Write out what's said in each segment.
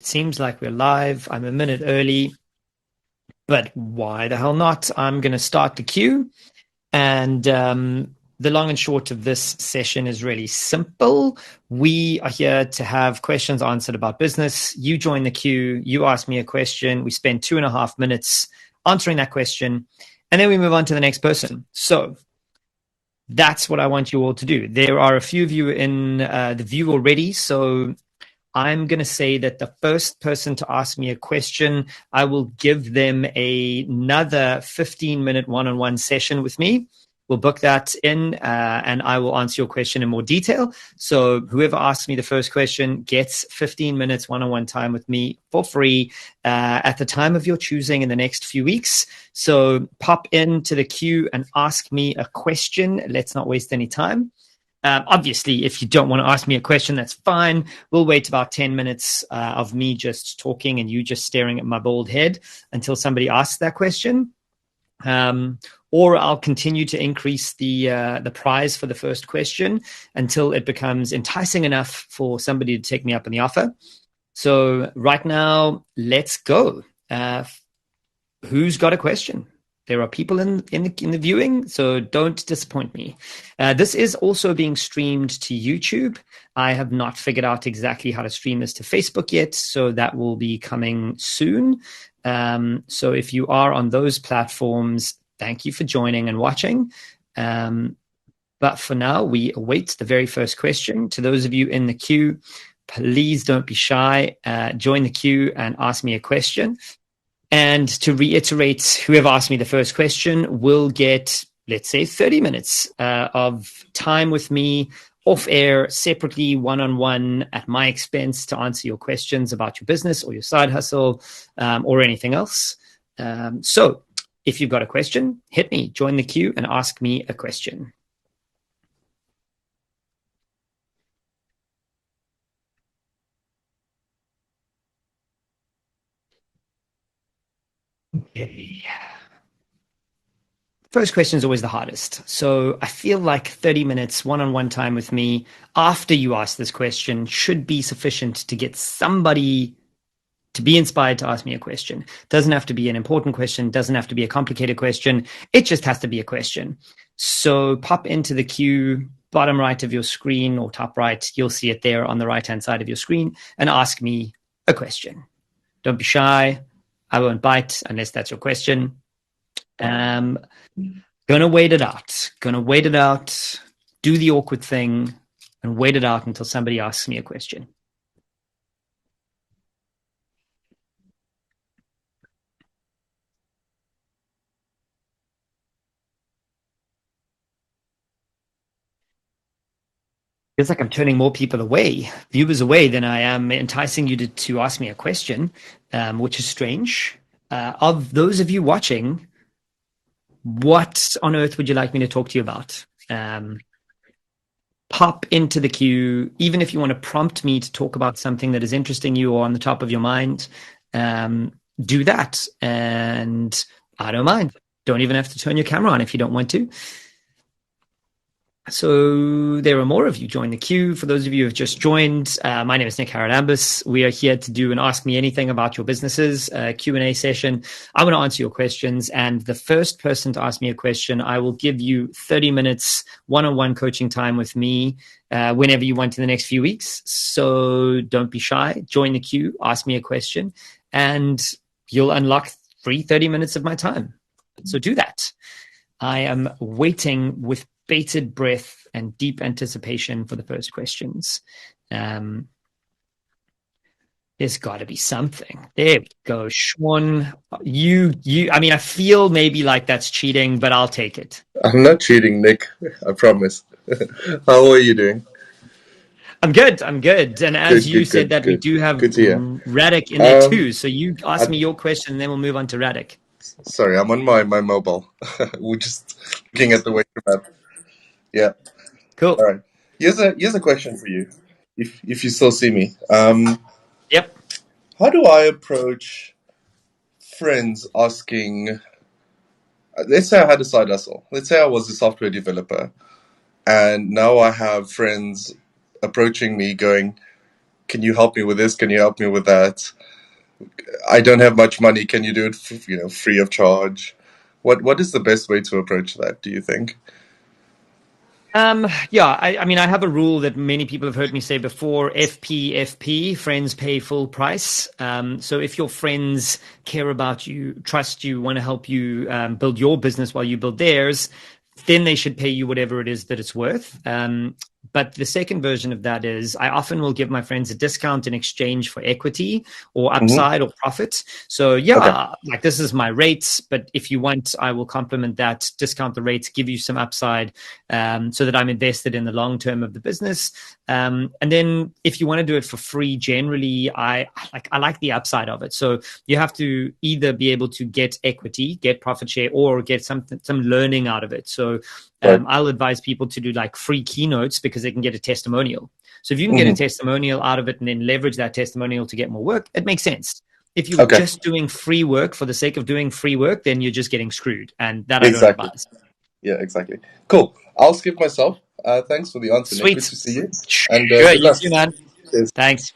It seems like we're live. I'm a minute early, but why the hell not? I'm going to start the queue. And the long and short of this session is really simple. We are here to have questions answered about business. You join the queue, you ask me a question. We spend 2.5 minutes answering that question, and then we move on to the next person. So that's what I want you all to do. There are a few of you in the view already. So I'm going to say that the first person to ask me a question, I will give them another 15-minute one-on-one session with me. We'll book that in, and I will answer your question in more detail. So whoever asks me the first question gets 15 minutes one-on-one time with me for free at the time of your choosing in the next few weeks. So pop into the queue and ask me a question. Let's not waste any time. Obviously, if you don't want to ask me a question, that's fine. We'll wait about 10 minutes of me just talking and you just staring at my bald head until somebody asks that question. Or I'll continue to increase the prize for the first question until it becomes enticing enough for somebody to take me up on the offer. So right now, let's go. Who's got a question? There are people in the viewing, so don't disappoint me. This is also being streamed to YouTube. I have not figured out exactly how to stream this to Facebook yet, so that will be coming soon. So if you are on those platforms, thank you for joining and watching. But for now, we await the very first question. To those of you in the queue, please don't be shy. Join the queue and ask me a question. And to reiterate, whoever asked me the first question will get, let's say, 30 minutes of time with me off air, separately, one-on-one, at my expense to answer your questions about your business or your side hustle or anything else. So if you've got a question, hit me, join the queue and ask me a question. Okay. First question is always the hardest. So I feel like 30 minutes one-on-one time with me after you ask this question should be sufficient to get somebody to be inspired to ask me a question. Doesn't have to be an important question, doesn't have to be a complicated question. It just has to be a question. So pop into the queue, bottom right of your screen or top right, you'll see it there on the right-hand side of your screen, and ask me a question. Don't be shy. I won't bite unless that's your question. Gonna wait it out. Gonna wait it out. Do the awkward thing and wait it out until somebody asks me a question. Feels like I'm turning more people away, viewers away, than I am enticing you to ask me a question, which is strange. Of those of you watching, what on earth would you like me to talk to you about? Pop into the queue, even if you want to prompt me to talk about something that is interesting you or on the top of your mind. Do that, and I don't mind. Don't even have to turn your camera on if you don't want to. So there are more of you join the queue. For those of you who have just joined, my name is Nick Haralambous. We are here to do an Ask Me Anything about your businesses Q&A session. I want to answer your questions, and the first person to ask me a question, I will give you 30 minutes one-on-one coaching time with me whenever you want in the next few weeks. So don't be shy. Join the queue, ask me a question, and you'll unlock free 30 minutes of my time. So do that. I am waiting with bated breath and deep anticipation for the first questions. There's got to be something. There we go. Sean, I mean, I feel maybe like that's cheating, but I'll take it. I'm not cheating, Nick. I promise. How are you doing? I'm good. I'm good. And as Good, you good, said good, that, we good. do have Good to hear. Radek in there Um, too. So you ask I, me your question, and then we'll move on to Radek. sorry, I'm on my mobile. We're just looking at the way map. Yeah. All Cool. right. Here's a question for you, if you still see me. Yep. How do I approach friends asking? Let's say I had a side hustle. Let's say I was a software developer, and now I have friends approaching me going, can you help me with this? Can you help me with that? I don't have much money. Can you do it, free of charge? What is the best way to approach that, do you think? Yeah, I mean, I have a rule that many people have heard me say before: FP, friends pay full price. So if your friends care about you, trust you, want to help you build your business while you build theirs, then they should pay you whatever it is that it's worth. But the second version of that is I often will give my friends a discount in exchange for equity or Hmm. upside or profit. So Okay. yeah, like this is my rates, but if you want, I will complement that, discount the rates, give you some upside, so that I'm invested in the long term of the business. And then if you want to do it for free, generally I like the upside of it. So you have to either be able to get equity, get profit share, or get some learning out of it. So Right. I'll advise people to do like free keynotes because they can get a testimonial. So if you can get a Hmm. testimonial out of it and then leverage that testimonial to get more work, it makes sense. If you're Okay. just doing free work for the sake of doing free work, then you're just getting screwed. And that I don't Exactly. advise. Yeah, exactly. Cool. I'll skip myself. Thanks for the answer, Nick. Good Sweet. to see you. And Sure, good you luck. too, man. Cheers. Thanks.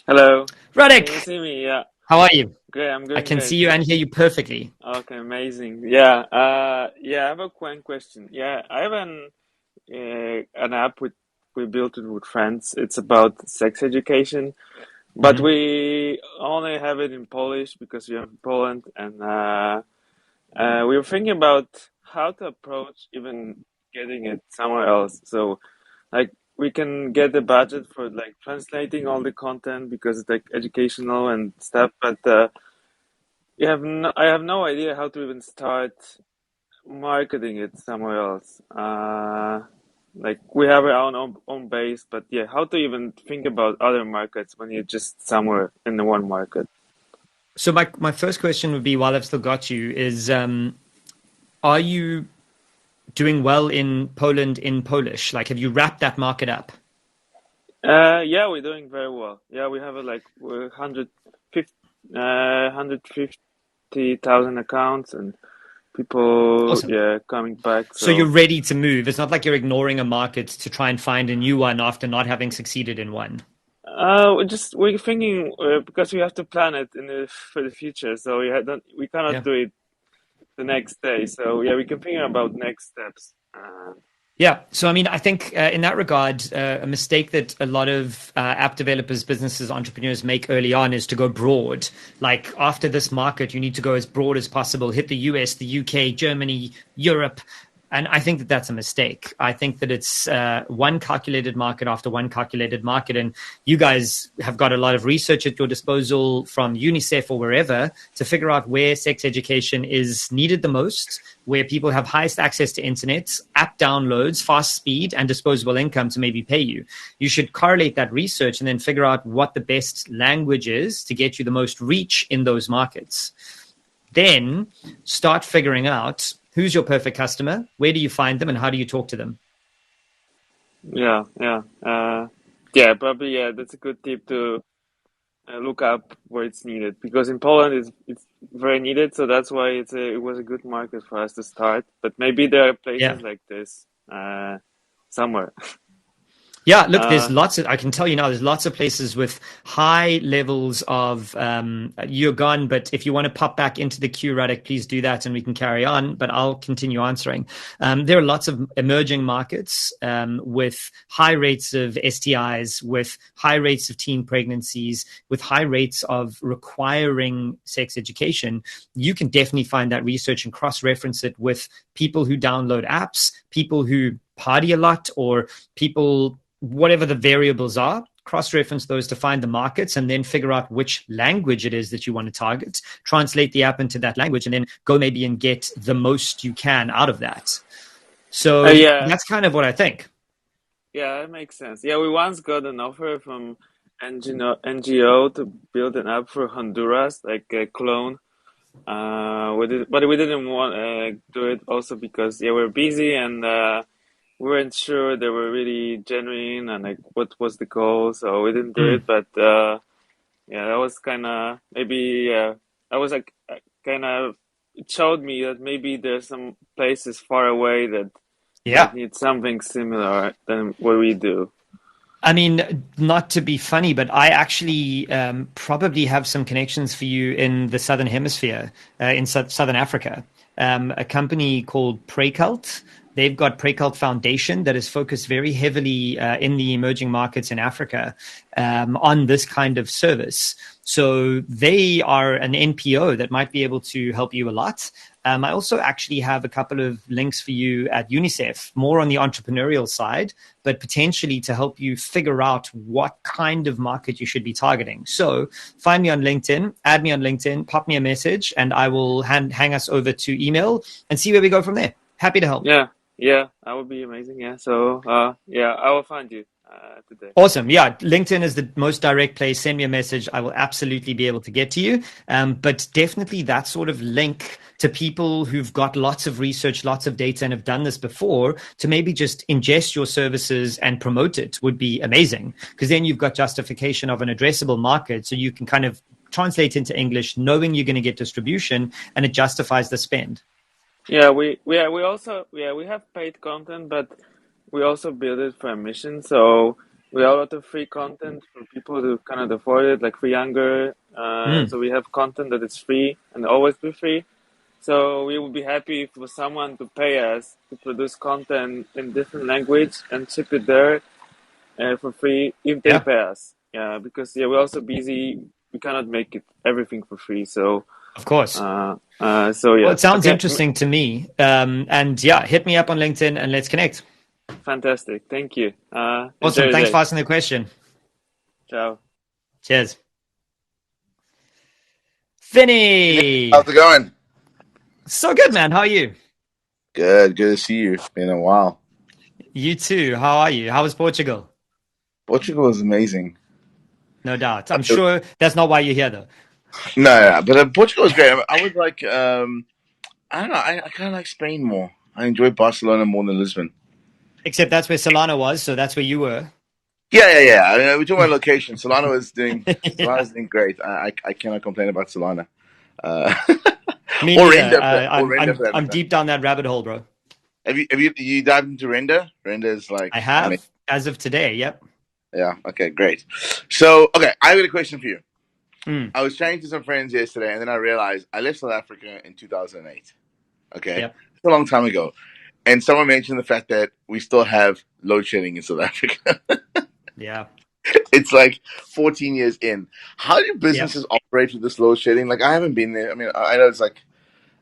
Hello. Can you Radek, see me? Yeah. how are you? Great. I'm I doing can great. see you and hear you perfectly. Okay, amazing. Yeah. Yeah, I have a quick question. Yeah, I have an app we built it with friends. It's about sex education, but Hmm. we only have it in Polish because we are in Poland, and we were thinking about how to approach even getting it somewhere else. So, like, we can get the budget for like translating all the content because it's like educational and stuff, but I have no idea how to even start marketing it somewhere else. Like we have our own base, but yeah, how to even think about other markets when you're just somewhere in the one market? So my first question would be, while I've still got you, is are you doing well in Poland in Polish? Like, have you wrapped that market up? Yeah, we're doing very well. Yeah, we have we're 150,000 accounts and people, Awesome. yeah, coming back. So you're So ready to move. It's not like you're ignoring a market to try and find a new one after not having succeeded in one. we're thinking because we have to plan it for the future. So we cannot Yeah. do it the next day. So yeah, we can think about next steps. Yeah. So, I mean, I think in that regard, a mistake that a lot of app developers, businesses, entrepreneurs make early on is to go broad. Like, after this market, you need to go as broad as possible, hit the US, the UK, Germany, Europe. And I think that that's a mistake. I think that it's one calculated market after one calculated market. And you guys have got a lot of research at your disposal from UNICEF or wherever to figure out where sex education is needed the most, where people have highest access to internet, app downloads, fast speed, and disposable income to maybe pay you. You should correlate that research and then figure out what the best language is to get you the most reach in those markets. Then start figuring out who's your perfect customer, where do you find them, and how do you talk to them. Yeah, yeah, yeah. Probably yeah. That's a good tip to look up where it's needed because in Poland it's very needed. So that's why it was a good market for us to start. But maybe there are Yeah. places like this somewhere. Yeah, look, there's Uh, lots of, I can tell you now, there's lots of places with high levels of, you're gone, but if you want to pop back into the queue, Radek, please do that and we can carry on, but I'll continue answering. There are lots of emerging markets with high rates of STIs, with high rates of teen pregnancies, with high rates of requiring sex education. You can definitely find that research and cross-reference it with people who download apps, people who party a lot, or people, whatever the variables are, cross-reference those to find the markets and then figure out which language it is that you want to target, translate the app into that language, and then go maybe and get the most you can out of that. So yeah, that's kind of what I think. yeah, that makes sense. Yeah, we once got an offer from NGO to build an app for Honduras, like a clone. But we didn't want to do it also because yeah, we're busy and we weren't sure they were really genuine and like what was the goal, so we didn't do it. Mm. But yeah, that was kind of maybe I was like kind of it showed me that maybe there's some places far away that might Yeah. need something similar than what we do. I mean, not to be funny, but I actually probably have some connections for you in the Southern Hemisphere, in Southern Africa. A company called Precult. They've got Precult Foundation that is focused very heavily in the emerging markets in Africa on this kind of service. So they are an NPO that might be able to help you a lot. I also actually have a couple of links for you at UNICEF, more on the entrepreneurial side, but potentially to help you figure out what kind of market you should be targeting. So find me on LinkedIn, add me on LinkedIn, pop me a message, and I will hang us over to email and see where we go from there. Happy to help. Yeah, that would be amazing. Yeah, so yeah, I will find you today. Awesome. Yeah, LinkedIn is the most direct place. Send me a message. I will absolutely be able to get to you. But definitely that sort of link to people who've got lots of research, lots of data, and have done this before to maybe just ingest your services and promote it would be amazing. Because then you've got justification of an addressable market. So you can kind of translate into English, knowing you're going to get distribution, and it justifies the spend. Yeah, we also we have paid content, but we also build it for a mission. So we have a lot of free content for people who cannot afford it, like for younger. So we have content that is free and always be free. So we would be happy for someone to pay us to produce content in different language and ship it there for free if they pay us. Yeah, because we're also busy. We cannot make it everything for free. So of course. So Well, yeah. it sounds Okay. interesting to me. And yeah, hit me up on LinkedIn and let's connect. Fantastic. Thank you. Awesome. Thanks for asking the question. Ciao. Cheers. Finny. How's it going? So good, man. How are you? Good to see you. It's been a while. You too. How are you? How was Portugal? Portugal is amazing. No doubt. I'm sure that's not why you're here, though. No, but Portugal is great. I was like, I don't know, I kind of like Spain more. I enjoy Barcelona more than Lisbon. Except that's where Solana was, so that's where you were. Yeah. I mean, we're talking about location. Solana's doing great. I cannot complain about Solana. Me or neither. Render. I'm deep down that rabbit hole, bro. Have you dived into Render? Render is like I have amazing. as of today. Yep. Yeah. Okay. Great. So, okay, I got a question for you. I was chatting to some friends yesterday, and then I realized I left South Africa in 2008. Okay, it's a long time ago, and someone mentioned the fact that we still have load shedding in South Africa. Yeah, it's like 14 years in. How do businesses operate with this load shedding? Like, I haven't been there. I mean, I know it's like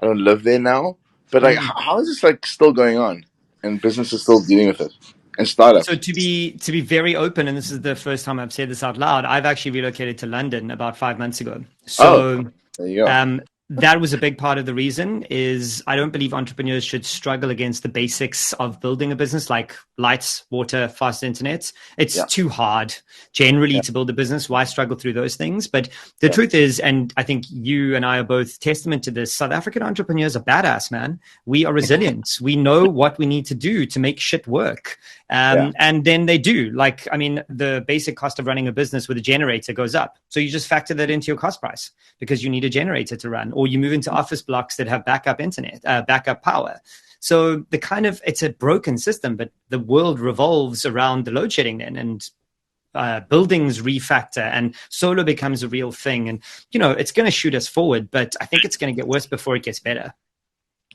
I don't live there now, but like, how is this like still going on, and businesses still dealing with it? And startups. So to be very open, and this is the first time I've said this out loud, I've actually relocated to London about 5 months ago. So there you go. That was a big part of the reason. Is I don't believe entrepreneurs should struggle against the basics of building a business, like lights, water, fast internet. It's too hard generally to build a business. Why struggle through those things? But the truth is, and I think you and I are both testament to this, South African entrepreneurs are badass, man. We are resilient. We know what we need to do to make shit work. And then they do. Like, I mean, the basic cost of running a business with a generator goes up. So you just factor that into your cost price because you need a generator to run, or you move into office blocks that have backup internet, backup power. So it's a broken system, but the world revolves around the load shedding then, and buildings refactor, and solar becomes a real thing. And, it's going to shoot us forward, but I think it's going to get worse before it gets better.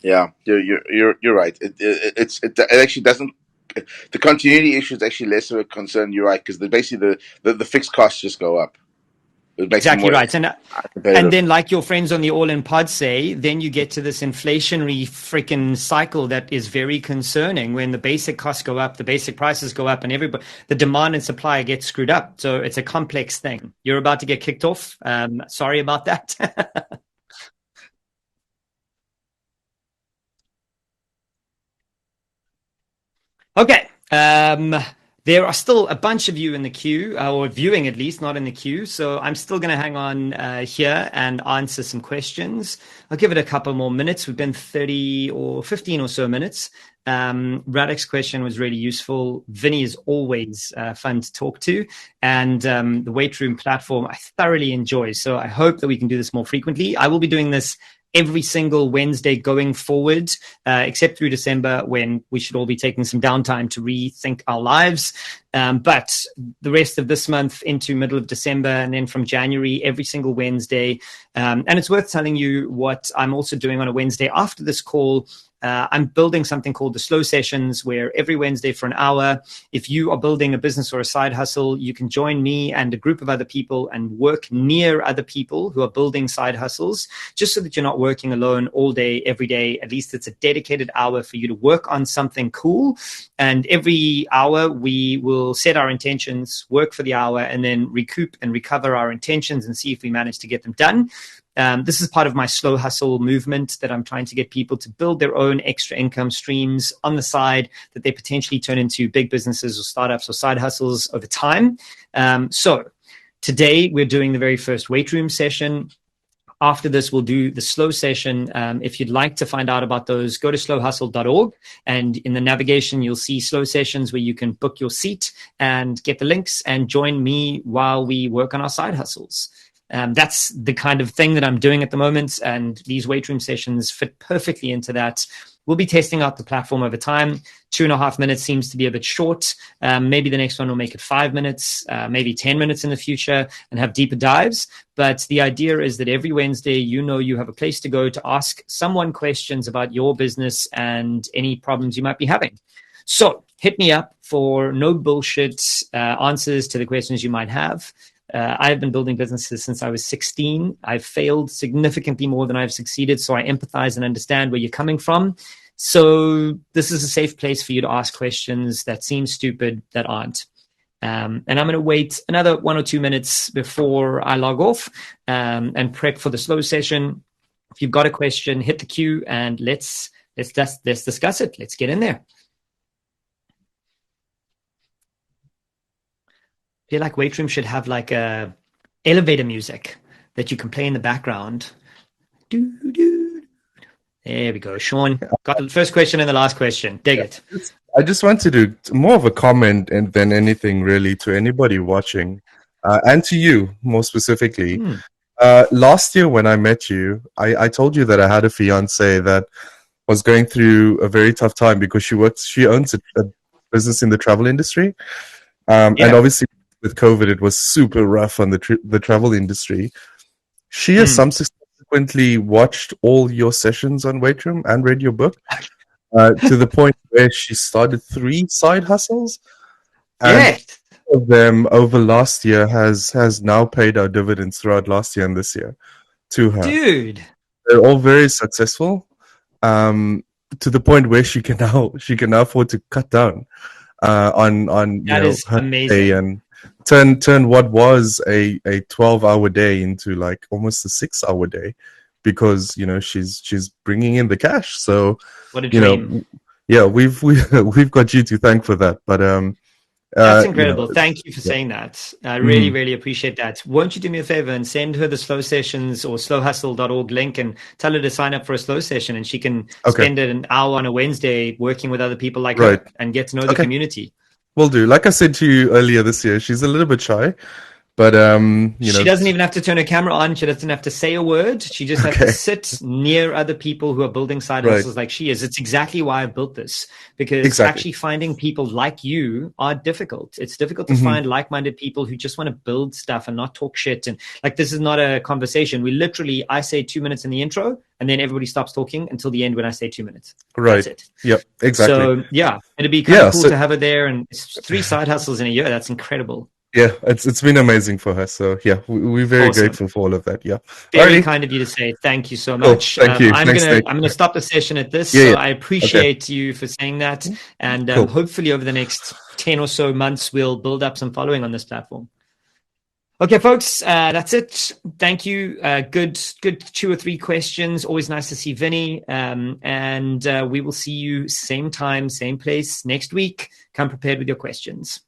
Yeah, you're right. It actually doesn't. The continuity issue is actually less of a concern. You're right, because basically the fixed costs just go up. Exactly right. And then, like your friends on the All In Pod say, then you get to this inflationary freaking cycle that is very concerning when the basic costs go up, the basic prices go up, and the demand and supply gets screwed up. So it's a complex thing. You're about to get kicked off. Sorry about that. Okay. There are still a bunch of you in the queue, or viewing at least, not in the queue. So I'm still going to hang on here and answer some questions. I'll give it a couple more minutes. We've been 30 or 15 or so minutes. Radek's question was really useful. Vinny is always fun to talk to. And the Weight Room platform, I thoroughly enjoy. So I hope that we can do this more frequently. I will be doing this every single Wednesday going forward, except through December when we should all be taking some downtime to rethink our lives. But the rest of this month into middle of December, and then from January, every single Wednesday. And it's worth telling you what I'm also doing on a Wednesday after this call. I'm building something called the Slow Sessions, where every Wednesday for an hour, if you are building a business or a side hustle, you can join me and a group of other people and work near other people who are building side hustles, just so that you're not working alone all day, every day. At least it's a dedicated hour for you to work on something cool. And every hour we will set our intentions, work for the hour, and then recoup and recover our intentions and see if we manage to get them done. This is part of my slow hustle movement that I'm trying to get people to build their own extra income streams on the side that they potentially turn into big businesses or startups or side hustles over time. So today we're doing the very first weight room session. After this, we'll do the slow session. If you'd like to find out about those, go to slowhustle.org. And in the navigation, you'll see slow sessions where you can book your seat and get the links and join me while we work on our side hustles. That's the kind of thing that I'm doing at the moment, and these weight room sessions fit perfectly into that. We'll be testing out the platform over time. 2.5 minutes seems to be a bit short. Maybe the next one will make it 5 minutes, maybe 10 minutes in the future, and have deeper dives. But the idea is that every Wednesday, you have a place to go to ask someone questions about your business and any problems you might be having. So hit me up for no bullshit answers to the questions you might have. I've been building businesses since I was 16. I've failed significantly more than I've succeeded, so I empathize and understand where you're coming from. So this is a safe place for you to ask questions that seem stupid that aren't. And I'm going to wait another 1 or 2 minutes before I log off and prep for the slow session. If you've got a question, hit the queue and let's discuss it. Let's get in there. I feel like weight room should have like a elevator music that you can play in the background. There we go. Sean got the first question and the last question. Dig it. I just wanted to more of a comment and than anything really to anybody watching, and to you more specifically. Last year when I met you, I told you that I had a fiance that was going through a very tough time because she owns a business in the travel industry, and obviously with COVID, it was super rough on the travel industry. She has subsequently watched all your sessions on Weight Room and read your book to the point where she started 3 side hustles. And one of them over last year has now paid our dividends throughout last year and this year to her. Dude, they're all very successful. To the point where she can now afford to cut down on that is her amazing. day and turn what was a 12-hour day into like almost a 6-hour day because she's bringing in the cash. So what a dream. We've got you to thank for that. But that's incredible. Thank you for saying that. I really, really appreciate that. Won't you do me a favor and send her the slow sessions or slowhustle.org link and tell her to sign up for a slow session, and she can spend an hour on a Wednesday working with other people like her and get to know the community. Will do. Like I said to you earlier this year, she's a little bit shy, but she doesn't even have to turn her camera on. She doesn't have to say a word. She just has to sit near other people who are building side hustles like she is. It's exactly why I've built this, because actually finding people like you are difficult. It's difficult to find like-minded people who just want to build stuff and not talk shit. And like, this is not a conversation. I say 2 minutes in the intro, and then everybody stops talking until the end when I say 2 minutes. Right. That's it. Yep. Exactly. So it'd be kind of cool to have her there, and it's 3 side hustles in a year. That's incredible. Yeah, it's been amazing for her. So we're very grateful for all of that. Yeah, very kind of you to say. Thank you so much. Thank you. I'm gonna stop the session at this. So I appreciate you for saying that, and hopefully over the next 10 or so months we'll build up some following on this platform. Okay, folks, that's it. Thank you. Good 2 or 3 questions. Always nice to see Vinny. And we will see you same time, same place next week. Come prepared with your questions.